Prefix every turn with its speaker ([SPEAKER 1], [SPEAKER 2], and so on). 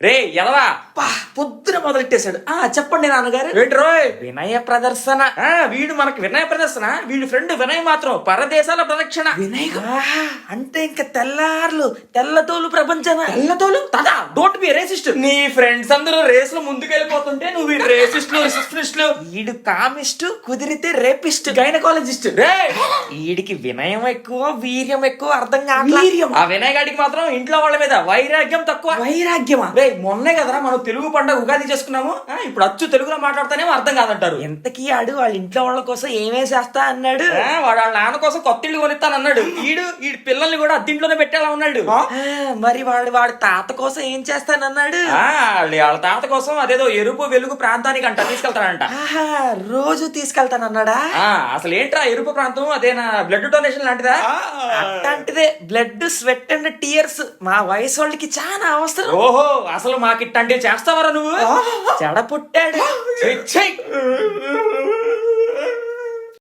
[SPEAKER 1] రే ఎలవా
[SPEAKER 2] పొద్దున మొదలెట్టేశాడు. చెప్పండి నాన్నగారు.
[SPEAKER 1] ఏంటి రోయ్?
[SPEAKER 2] వినయ ప్రదర్శన.
[SPEAKER 1] వీడు మనకి వినయ ప్రదర్శన, వీడి ఫ్రెండ్ వినయ్ మాత్రం పరదేశాల ప్రదక్షిణ.
[SPEAKER 2] వినయ్ అంటే ఇంకా తెల్లార్లు తెల్లతోలు ప్రపంచన.
[SPEAKER 1] తెల్లతోలు తదా డోంట్ బి రేసిస్ట్. నీ ఫ్రెండ్స్ అందరూ రేస్ లో ముందుకెళ్ళిపోతుంటే నువ్వు రేసిస్టులు రిసిస్టులు.
[SPEAKER 2] ఈడు కామిస్ట్, కుదిరితే రేపిస్ట్,
[SPEAKER 1] గైనకాలజిస్ట్. రే
[SPEAKER 2] ఈడికి వినయం ఎక్కువ వీర్యం ఎక్కువ అర్థం కావట్లేదు.
[SPEAKER 1] ఆ వినయ్ గాడికి మాత్రం ఇంట్లో వాళ్ళ మీద వైరాగ్యం తక్కువ.
[SPEAKER 2] వైరాగ్యమా?
[SPEAKER 1] రే మొన్నే కదరా మనం తెలుగు పండుగ ఉగాది చేసుకున్నాము. ఇప్పుడు అచ్చు తెలుగులో మాట్లాడితేనేమో అర్థం కాదంటారు.
[SPEAKER 2] ఎంతకీ ఆడు వాళ్ళ ఇంట్లో వాళ్ళ కోసం ఏమే చేస్తా అన్నాడు.
[SPEAKER 1] వాడు వాళ్ళ నాన్న కోసం కొత్త ఇల్లు కొనిస్తానన్నాడు. ఈ పిల్లల్ని కూడా అద్దింట్లోనే పెట్టేలా ఉన్నాడు.
[SPEAKER 2] మరి వాడి తాత కోసం ఏం చేస్తానన్నాడు.
[SPEAKER 1] వాళ్ళ తాత కోసం అదేదో ఎరుపు వెలుగు ప్రాంతానికి అంట తీసుకెళ్తాడంట.
[SPEAKER 2] రోజు తీసుకెళ్తానన్నాడా?
[SPEAKER 1] అసలు ఏంట్రా ఎరుపు ప్రాంతం? అదేనా బ్లడ్ డొనేషన్ లాంటిదా?
[SPEAKER 2] అట్లాంటిదే. బ్లడ్ స్వెట్ అండ్ టీయర్స్ మా వయసు వాళ్ళకి చాలా అవసరం.
[SPEAKER 1] ఓహో, అసలు మాకిట్టంటే చేస్తావరా నువ్వు?
[SPEAKER 2] చెడ పుట్టాడు.